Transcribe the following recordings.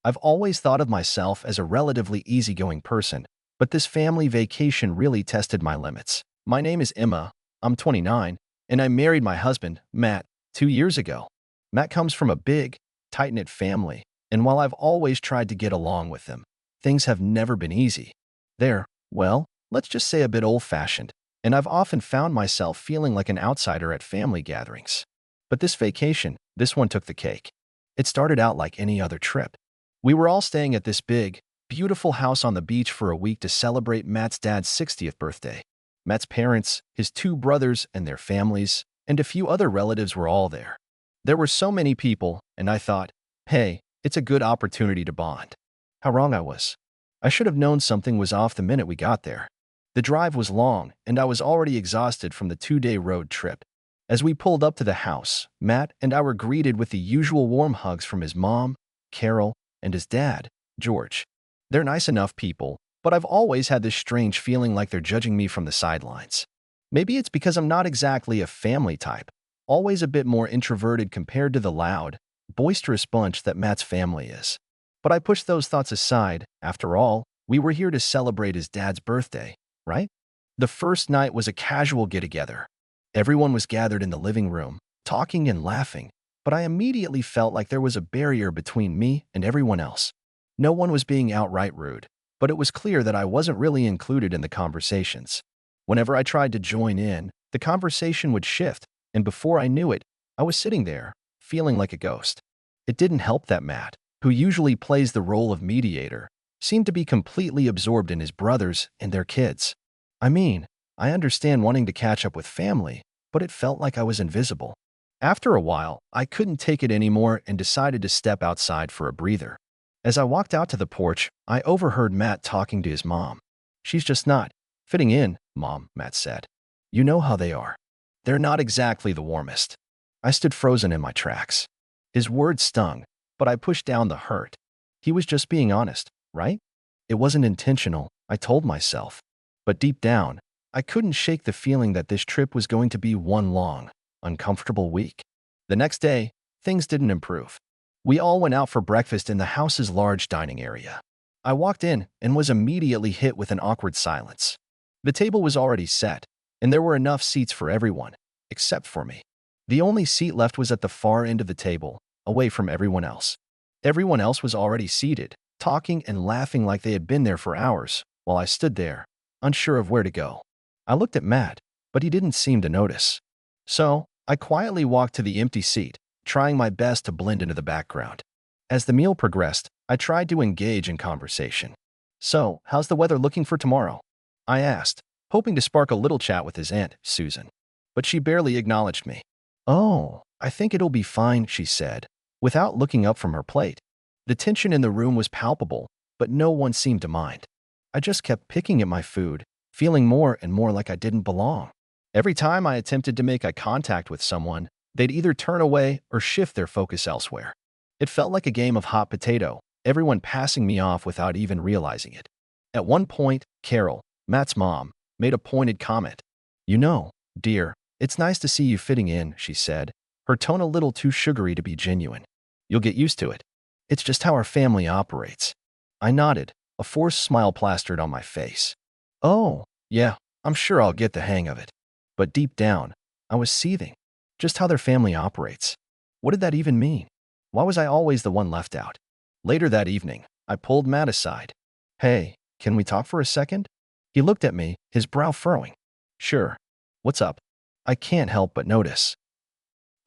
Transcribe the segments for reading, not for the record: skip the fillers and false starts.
I've always thought of myself as a relatively easygoing person, but this family vacation really tested my limits. My name is Emma, I'm 29, and I married my husband, Matt, 2 years ago. Matt comes from a big, tight-knit family, and while I've always tried to get along with them, things have never been easy. They're, well, let's just say a bit old-fashioned, and I've often found myself feeling like an outsider at family gatherings. But this vacation, this one took the cake. It started out like any other trip. We were all staying at this big, beautiful house on the beach for a week to celebrate Matt's dad's 60th birthday. Matt's parents, his two brothers and their families, and a few other relatives were all there. There were so many people, and I thought, hey, it's a good opportunity to bond. How wrong I was. I should have known something was off the minute we got there. The drive was long, and I was already exhausted from the 2-day road trip. As we pulled up to the house, Matt and I were greeted with the usual warm hugs from his mom, Carol, and his dad, George. They're nice enough people, but I've always had this strange feeling like they're judging me from the sidelines. Maybe it's because I'm not exactly a family type, always a bit more introverted compared to the loud, boisterous bunch that Matt's family is. But I pushed those thoughts aside. After all, we were here to celebrate his dad's birthday, right? The first night was a casual get-together. Everyone was gathered in the living room, talking and laughing, but I immediately felt like there was a barrier between me and everyone else. No one was being outright rude, but it was clear that I wasn't really included in the conversations. Whenever I tried to join in, the conversation would shift, and before I knew it, I was sitting there, feeling like a ghost. It didn't help that Matt, who usually plays the role of mediator, seemed to be completely absorbed in his brothers and their kids. I mean, I understand wanting to catch up with family, but it felt like I was invisible. After a while, I couldn't take it anymore and decided to step outside for a breather. As I walked out to the porch, I overheard Matt talking to his mom. "She's just not fitting in, Mom," Matt said. "You know how they are. They're not exactly the warmest." I stood frozen in my tracks. His words stung, but I pushed down the hurt. He was just being honest, right? It wasn't intentional, I told myself. But deep down, I couldn't shake the feeling that this trip was going to be one long, uncomfortable week. The next day, things didn't improve. We all went out for breakfast in the house's large dining area. I walked in and was immediately hit with an awkward silence. The table was already set, and there were enough seats for everyone, except for me. The only seat left was at the far end of the table, away from everyone else. Everyone else was already seated, talking and laughing like they had been there for hours, while I stood there, unsure of where to go. I looked at Matt, but he didn't seem to notice. So, I quietly walked to the empty seat, trying my best to blend into the background. As the meal progressed, I tried to engage in conversation. "So, how's the weather looking for tomorrow?" I asked, hoping to spark a little chat with his aunt, Susan. But she barely acknowledged me. "Oh, I think it'll be fine," she said, without looking up from her plate. The tension in the room was palpable, but no one seemed to mind. I just kept picking at my food, feeling more and more like I didn't belong. Every time I attempted to make eye contact with someone, they'd either turn away or shift their focus elsewhere. It felt like a game of hot potato, everyone passing me off without even realizing it. At one point, Carol, Matt's mom, made a pointed comment. "You know, dear, it's nice to see you fitting in," she said, her tone a little too sugary to be genuine. "You'll get used to it. It's just how our family operates." I nodded, a forced smile plastered on my face. "Oh, yeah, I'm sure I'll get the hang of it." But deep down, I was seething. Just how their family operates. What did that even mean? Why was I always the one left out? Later that evening, I pulled Matt aside. "Hey, can we talk for a second?" He looked at me, his brow furrowing. "Sure. What's up?" I can't help but notice.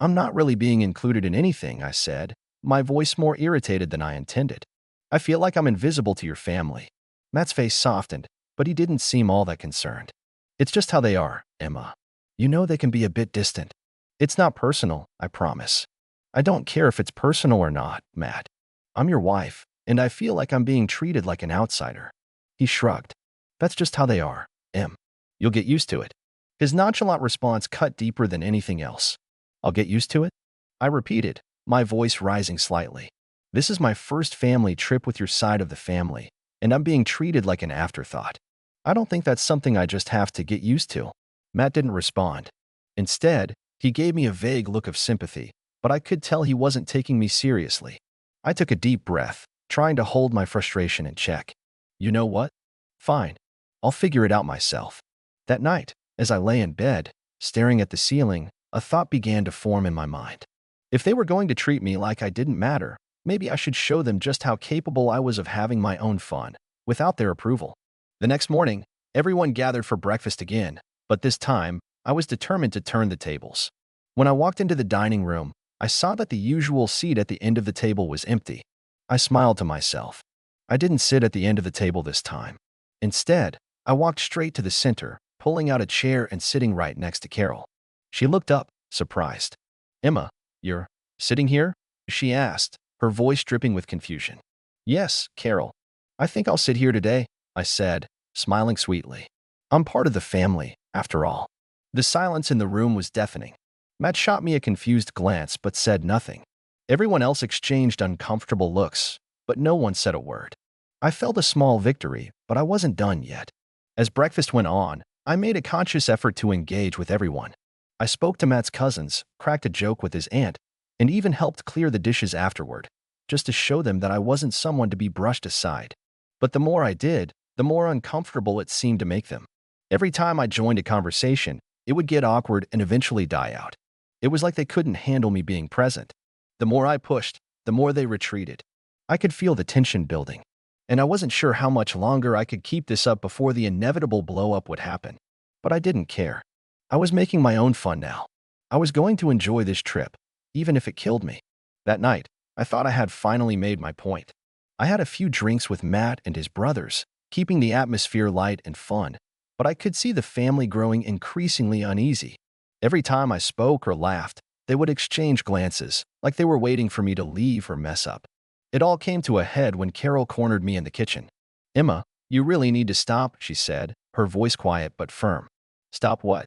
"I'm not really being included in anything," I said, my voice more irritated than I intended. "I feel like I'm invisible to your family." Matt's face softened, but he didn't seem all that concerned. "It's just how they are, Emma. You know they can be a bit distant. It's not personal, I promise." "I don't care if it's personal or not, Matt. I'm your wife, and I feel like I'm being treated like an outsider." He shrugged. "That's just how they are, Em. You'll get used to it." His nonchalant response cut deeper than anything else. "I'll get used to it?" I repeated, my voice rising slightly. "This is my first family trip with your side of the family, and I'm being treated like an afterthought. I don't think that's something I just have to get used to." Matt didn't respond. Instead, he gave me a vague look of sympathy, but I could tell he wasn't taking me seriously. I took a deep breath, trying to hold my frustration in check. You know what? Fine. I'll figure it out myself. That night, as I lay in bed, staring at the ceiling, a thought began to form in my mind. If they were going to treat me like I didn't matter, maybe I should show them just how capable I was of having my own fun, without their approval. The next morning, everyone gathered for breakfast again, but this time, I was determined to turn the tables. When I walked into the dining room, I saw that the usual seat at the end of the table was empty. I smiled to myself. I didn't sit at the end of the table this time. Instead, I walked straight to the center, pulling out a chair and sitting right next to Carol. She looked up, surprised. "Emma, you're sitting here?" she asked, her voice dripping with confusion. "Yes, Carol. I think I'll sit here today," I said, smiling sweetly. "I'm part of the family, after all." The silence in the room was deafening. Matt shot me a confused glance but said nothing. Everyone else exchanged uncomfortable looks, but no one said a word. I felt a small victory, but I wasn't done yet. As breakfast went on, I made a conscious effort to engage with everyone. I spoke to Matt's cousins, cracked a joke with his aunt, and even helped clear the dishes afterward, just to show them that I wasn't someone to be brushed aside. But the more I did, the more uncomfortable it seemed to make them. Every time I joined a conversation, it would get awkward and eventually die out. It was like they couldn't handle me being present. The more I pushed, the more they retreated. I could feel the tension building, and I wasn't sure how much longer I could keep this up before the inevitable blow-up would happen. But I didn't care. I was making my own fun now. I was going to enjoy this trip, even if it killed me. That night, I thought I had finally made my point. I had a few drinks with Matt and his brothers, keeping the atmosphere light and fun, but I could see the family growing increasingly uneasy. Every time I spoke or laughed, they would exchange glances, like they were waiting for me to leave or mess up. It all came to a head when Carol cornered me in the kitchen. "Emma, you really need to stop," she said, her voice quiet but firm. "Stop what?"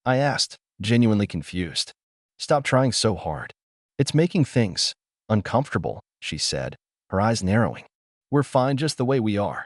I asked, genuinely confused. "Stop trying so hard. It's making things uncomfortable," she said, her eyes narrowing. "We're fine just the way we are."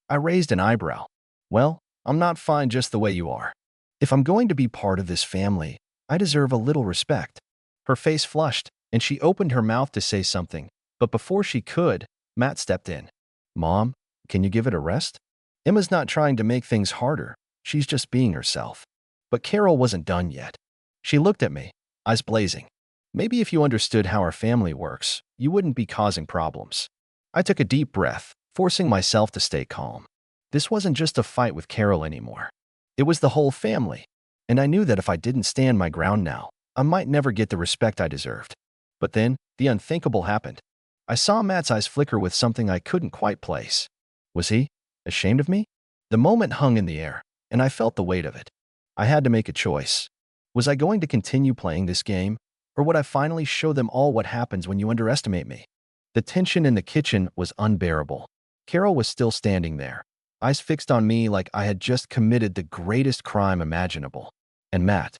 I raised an eyebrow. "Well, I'm not fine just the way you are. If I'm going to be part of this family, I deserve a little respect." Her face flushed, and she opened her mouth to say something, but before she could, Matt stepped in. "Mom, can you give it a rest? Emma's not trying to make things harder. She's just being herself." But Carol wasn't done yet. She looked at me, eyes blazing. "Maybe if you understood how our family works, you wouldn't be causing problems." I took a deep breath, forcing myself to stay calm. This wasn't just a fight with Carol anymore. It was the whole family, and I knew that if I didn't stand my ground now, I might never get the respect I deserved. But then, the unthinkable happened. I saw Matt's eyes flicker with something I couldn't quite place. Was he ashamed of me? The moment hung in the air, and I felt the weight of it. I had to make a choice. Was I going to continue playing this game, or would I finally show them all what happens when you underestimate me? The tension in the kitchen was unbearable. Carol was still standing there, eyes fixed on me like I had just committed the greatest crime imaginable. And Matt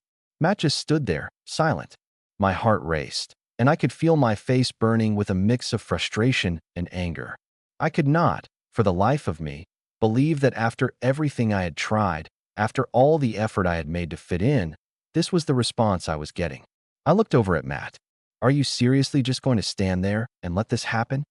just stood there, silent. My heart raced, and I could feel my face burning with a mix of frustration and anger. I could not, for the life of me, believe that after everything I had tried, after all the effort I had made to fit in, this was the response I was getting. I looked over at Matt. "Are you seriously just going to stand there and let this happen?"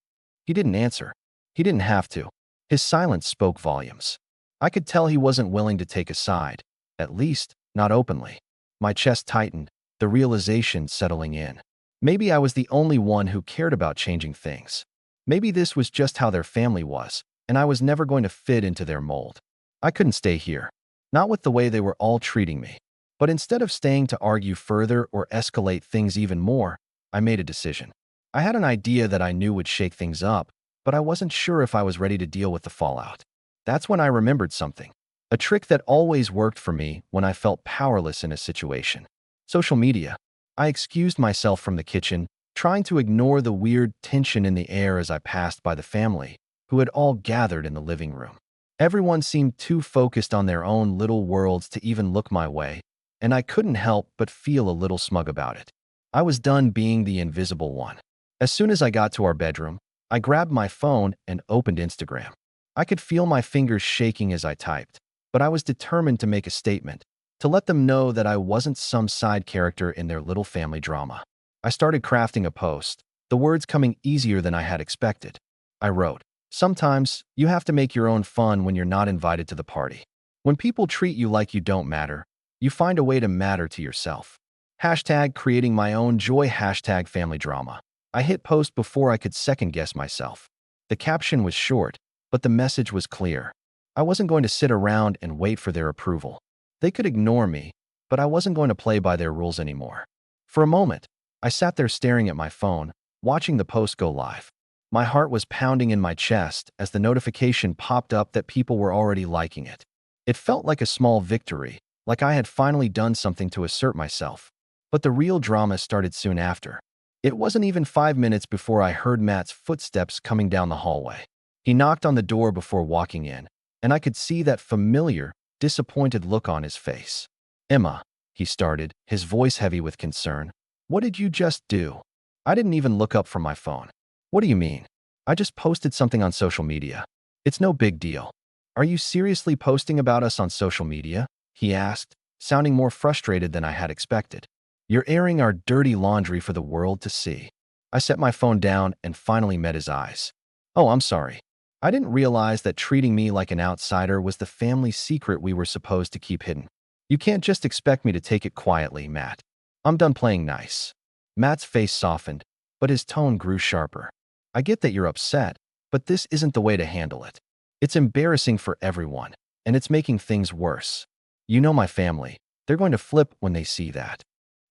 He didn't answer. He didn't have to. His silence spoke volumes. I could tell he wasn't willing to take a side, at least not openly. My chest tightened, the realization settling in. Maybe I was the only one who cared about changing things. Maybe this was just how their family was, and I was never going to fit into their mold. I couldn't stay here, not with the way they were all treating me. But instead of staying to argue further or escalate things even more, I made a decision. I had an idea that I knew would shake things up, but I wasn't sure if I was ready to deal with the fallout. That's when I remembered something. A trick that always worked for me when I felt powerless in a situation. Social media. I excused myself from the kitchen, trying to ignore the weird tension in the air as I passed by the family, who had all gathered in the living room. Everyone seemed too focused on their own little worlds to even look my way, and I couldn't help but feel a little smug about it. I was done being the invisible one. As soon as I got to our bedroom, I grabbed my phone and opened Instagram. I could feel my fingers shaking as I typed, but I was determined to make a statement, to let them know that I wasn't some side character in their little family drama. I started crafting a post, the words coming easier than I had expected. I wrote. Sometimes, you have to make your own fun when you're not invited to the party. When people treat you like you don't matter, you find a way to matter to yourself. Hashtag creating my own joy, hashtag family drama. I hit post before I could second guess myself. The caption was short, but the message was clear. I wasn't going to sit around and wait for their approval. They could ignore me, but I wasn't going to play by their rules anymore. For a moment, I sat there staring at my phone, watching the post go live. My heart was pounding in my chest as the notification popped up that people were already liking it. It felt like a small victory, like I had finally done something to assert myself. But the real drama started soon after. It wasn't even 5 minutes before I heard Matt's footsteps coming down the hallway. He knocked on the door before walking in, and I could see that familiar, disappointed look on his face. "Emma," he started, his voice heavy with concern. "What did you just do?" I didn't even look up from my phone. "What do you mean? I just posted something on social media. It's no big deal." "Are you seriously posting about us on social media?" he asked, sounding more frustrated than I had expected. "You're airing our dirty laundry for the world to see." I set my phone down and finally met his eyes. "Oh, I'm sorry. I didn't realize that treating me like an outsider was the family secret we were supposed to keep hidden. You can't just expect me to take it quietly, Matt. I'm done playing nice." Matt's face softened, but his tone grew sharper. "I get that you're upset, but this isn't the way to handle it. It's embarrassing for everyone, and it's making things worse. You know my family. They're going to flip when they see that."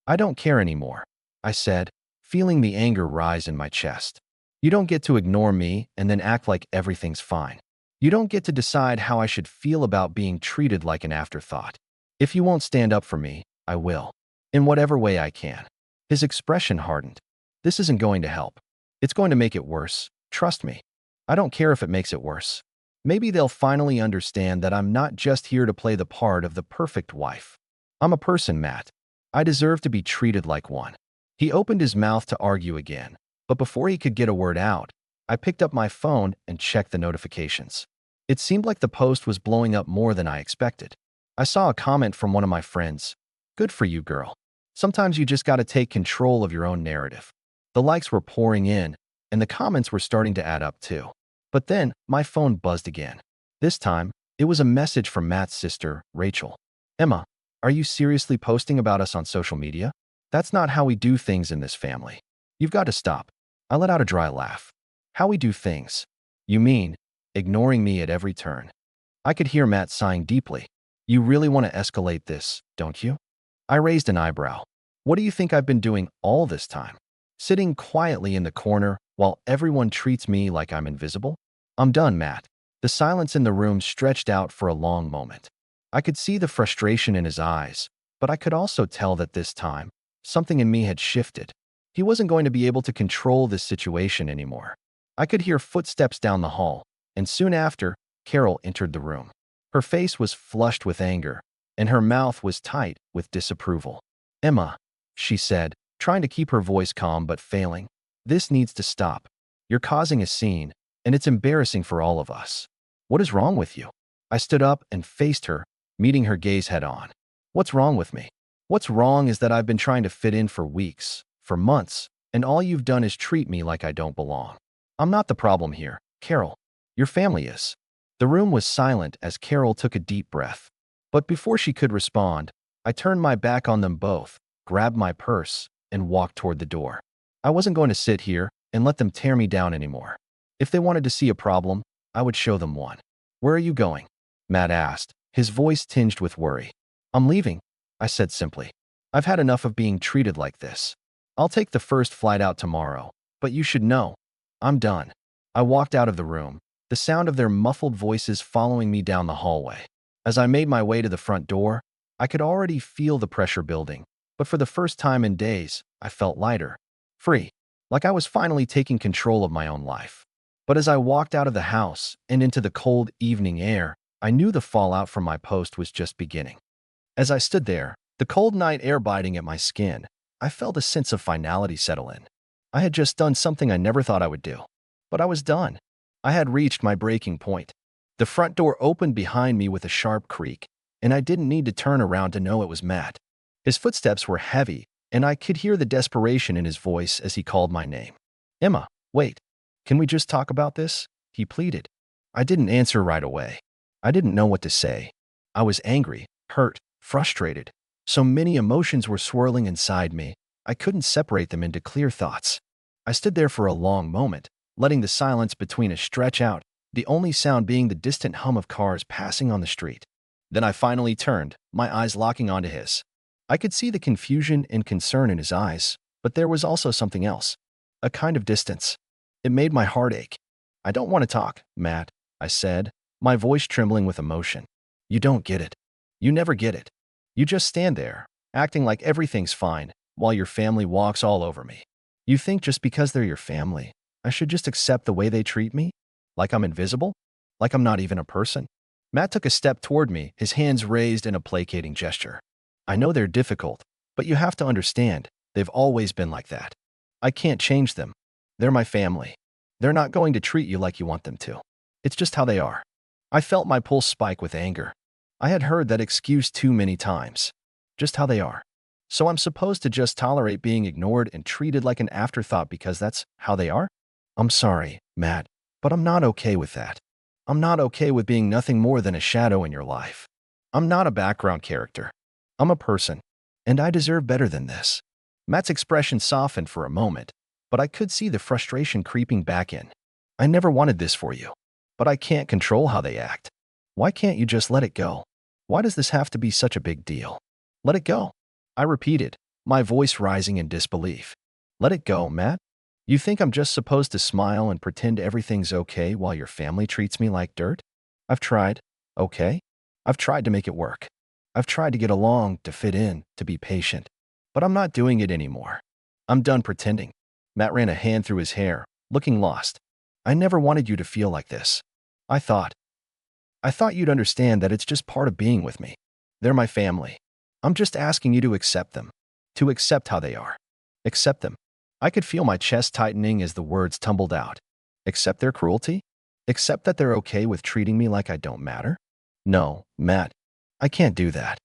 "I don't care anymore," I said, feeling the anger rise in my chest. "You don't get to ignore me and then act like everything's fine. You don't get to decide how I should feel about being treated like an afterthought. If you won't stand up for me, I will. In whatever way I can." His expression hardened. "This isn't going to help. It's going to make it worse. Trust me. I don't care if it makes it worse. Maybe they'll finally understand that I'm not just here to play the part of the perfect wife. I'm a person, Matt. I deserve to be treated like one." He opened his mouth to argue again, but before he could get a word out, I picked up my phone and checked the notifications. It seemed like the post was blowing up more than I expected. I saw a comment from one of my friends. "Good for you, girl. Sometimes you just gotta take control of your own narrative." The likes were pouring in, and the comments were starting to add up too. But then, my phone buzzed again. This time, it was a message from Matt's sister, Rachel. "Emma, are you seriously posting about us on social media? That's not how we do things in this family. You've got to stop." I let out a dry laugh. "How we do things? You mean, ignoring me at every turn?" I could hear Matt sighing deeply. "You really want to escalate this, don't you?" I raised an eyebrow. "What do you think I've been doing all this time? Sitting quietly in the corner while everyone treats me like I'm invisible?" "I'm done, Matt." The silence in the room stretched out for a long moment. I could see the frustration in his eyes, but I could also tell that this time, something in me had shifted. He wasn't going to be able to control this situation anymore. I could hear footsteps down the hall, and soon after, Carol entered the room. Her face was flushed with anger, and her mouth was tight with disapproval. "Emma," she said, trying to keep her voice calm but failing, "this needs to stop. You're causing a scene, and it's embarrassing for all of us." "What is wrong with you?" I stood up and faced her, meeting her gaze head on. "What's wrong with me? What's wrong is that I've been trying to fit in for weeks, for months, and all you've done is treat me like I don't belong. I'm not the problem here, Carol. Your family is." The room was silent as Carol took a deep breath. But before she could respond, I turned my back on them both, grabbed my purse, and walked toward the door. I wasn't going to sit here and let them tear me down anymore. If they wanted to see a problem, I would show them one. "Where are you going?" Matt asked, his voice tinged with worry. "I'm leaving," I said simply. "I've had enough of being treated like this. I'll take the first flight out tomorrow, but you should know, I'm done." I walked out of the room, the sound of their muffled voices following me down the hallway. As I made my way to the front door, I could already feel the pressure building, but for the first time in days, I felt lighter, free, like I was finally taking control of my own life. But as I walked out of the house and into the cold evening air, I knew the fallout from my post was just beginning. As I stood there, the cold night air biting at my skin, I felt a sense of finality settle in. I had just done something I never thought I would do. But I was done. I had reached my breaking point. The front door opened behind me with a sharp creak, and I didn't need to turn around to know it was Matt. His footsteps were heavy, and I could hear the desperation in his voice as he called my name. "Emma, wait." Can we just talk about this? He pleaded. I didn't answer right away. I didn't know what to say. I was angry, hurt, frustrated. So many emotions were swirling inside me, I couldn't separate them into clear thoughts. I stood there for a long moment, letting the silence between us stretch out, the only sound being the distant hum of cars passing on the street. Then I finally turned, my eyes locking onto his. I could see the confusion and concern in his eyes, but there was also something else, a kind of distance. It made my heart ache. I don't want to talk, Matt, I said, my voice trembling with emotion. You don't get it. You never get it. You just stand there, acting like everything's fine, while your family walks all over me. You think just because they're your family, I should just accept the way they treat me? Like I'm invisible? Like I'm not even a person? Matt took a step toward me, his hands raised in a placating gesture. I know they're difficult, but you have to understand, they've always been like that. I can't change them. They're my family. They're not going to treat you like you want them to. It's just how they are. I felt my pulse spike with anger. I had heard that excuse too many times. Just how they are. So I'm supposed to just tolerate being ignored and treated like an afterthought because that's how they are? I'm sorry, Matt, but I'm not okay with that. I'm not okay with being nothing more than a shadow in your life. I'm not a background character. I'm a person, and I deserve better than this. Matt's expression softened for a moment, but I could see the frustration creeping back in. I never wanted this for you, but I can't control how they act. Why can't you just let it go? Why does this have to be such a big deal? Let it go. I repeated, my voice rising in disbelief. Let it go, Matt? You think I'm just supposed to smile and pretend everything's okay while your family treats me like dirt? I've tried, okay? I've tried to make it work. I've tried to get along, to fit in, to be patient. But I'm not doing it anymore. I'm done pretending. Matt ran a hand through his hair, looking lost. I never wanted you to feel like this. I thought you'd understand that it's just part of being with me. They're my family. I'm just asking you to accept them. To accept how they are. Accept them. I could feel my chest tightening as the words tumbled out. Accept their cruelty? Accept that they're okay with treating me like I don't matter? No, Matt. I can't do that.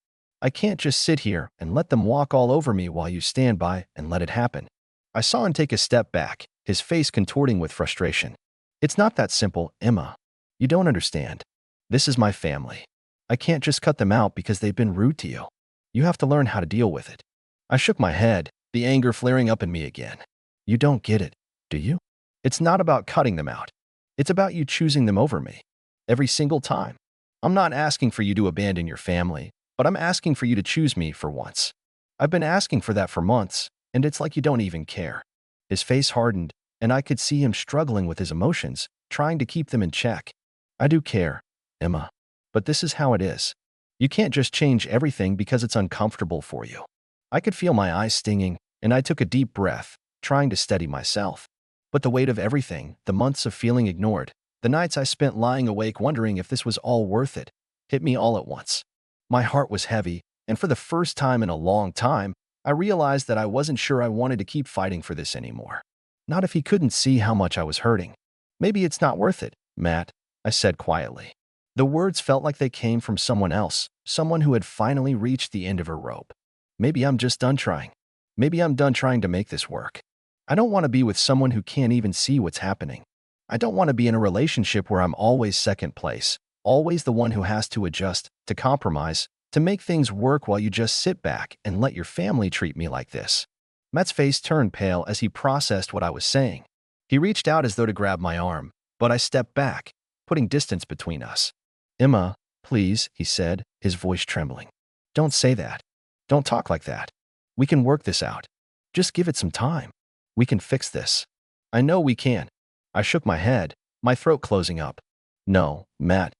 I can't just sit here and let them walk all over me while you stand by and let it happen. I saw him take a step back, his face contorting with frustration. It's not that simple, Emma. You don't understand. This is my family. I can't just cut them out because they've been rude to you. You have to learn how to deal with it. I shook my head, the anger flaring up in me again. You don't get it, do you? It's not about cutting them out. It's about you choosing them over me. Every single time. I'm not asking for you to abandon your family, but I'm asking for you to choose me for once. I've been asking for that for months, and it's like you don't even care. His face hardened, and I could see him struggling with his emotions, trying to keep them in check. I do care, Emma, but this is how it is. You can't just change everything because it's uncomfortable for you. I could feel my eyes stinging, and I took a deep breath, trying to steady myself. But the weight of everything, the months of feeling ignored, the nights I spent lying awake wondering if this was all worth it, hit me all at once. My heart was heavy, and for the first time in a long time, I realized that I wasn't sure I wanted to keep fighting for this anymore. Not if he couldn't see how much I was hurting. Maybe it's not worth it, Matt, I said quietly. The words felt like they came from someone else, someone who had finally reached the end of her rope. Maybe I'm just done trying. Maybe I'm done trying to make this work. I don't want to be with someone who can't even see what's happening. I don't want to be in a relationship where I'm always second place, always the one who has to adjust, to compromise, to make things work while you just sit back and let your family treat me like this. Matt's face turned pale as he processed what I was saying. He reached out as though to grab my arm, but I stepped back, putting distance between us. Emma, please, he said, his voice trembling. Don't say that. Don't talk like that. We can work this out. Just give it some time. We can fix this. I know we can. I shook my head, my throat closing up. No, Matt.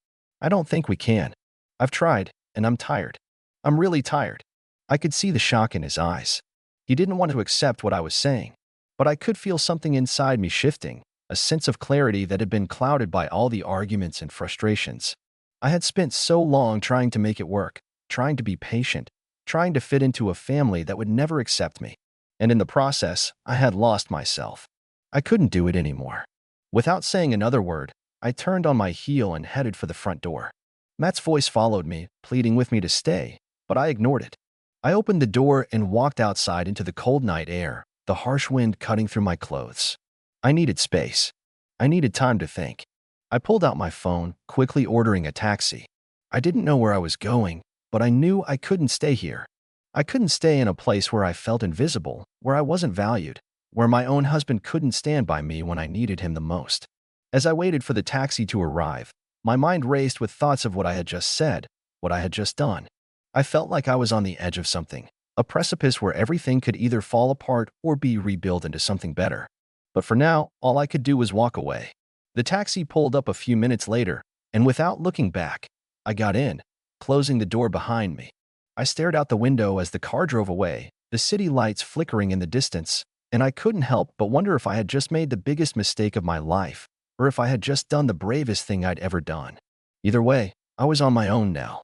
I don't think we can. I've tried, and I'm tired. I'm really tired. I could see the shock in his eyes. He didn't want to accept what I was saying, but I could feel something inside me shifting, a sense of clarity that had been clouded by all the arguments and frustrations. I had spent so long trying to make it work, trying to be patient, trying to fit into a family that would never accept me. And in the process, I had lost myself. I couldn't do it anymore. Without saying another word, I turned on my heel and headed for the front door. Matt's voice followed me, pleading with me to stay, but I ignored it. I opened the door and walked outside into the cold night air, the harsh wind cutting through my clothes. I needed space. I needed time to think. I pulled out my phone, quickly ordering a taxi. I didn't know where I was going, but I knew I couldn't stay here. I couldn't stay in a place where I felt invisible, where I wasn't valued, where my own husband couldn't stand by me when I needed him the most. As I waited for the taxi to arrive, my mind raced with thoughts of what I had just said, what I had just done. I felt like I was on the edge of something, a precipice where everything could either fall apart or be rebuilt into something better. But for now, all I could do was walk away. The taxi pulled up a few minutes later, and without looking back, I got in, closing the door behind me. I stared out the window as the car drove away, the city lights flickering in the distance, and I couldn't help but wonder if I had just made the biggest mistake of my life, or if I had just done the bravest thing I'd ever done. Either way, I was on my own now.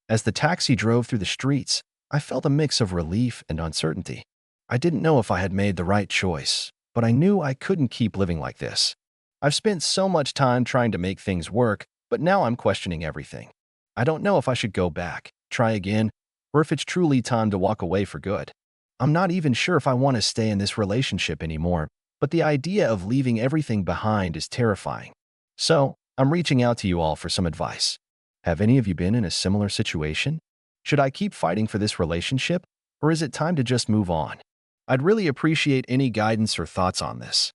As the taxi drove through the streets, I felt a mix of relief and uncertainty. I didn't know if I had made the right choice, but I knew I couldn't keep living like this. I've spent so much time trying to make things work, but now I'm questioning everything. I don't know if I should go back, try again, or if it's truly time to walk away for good. I'm not even sure if I want to stay in this relationship anymore, but the idea of leaving everything behind is terrifying. So, I'm reaching out to you all for some advice. Have any of you been in a similar situation? Should I keep fighting for this relationship, or is it time to just move on? I'd really appreciate any guidance or thoughts on this.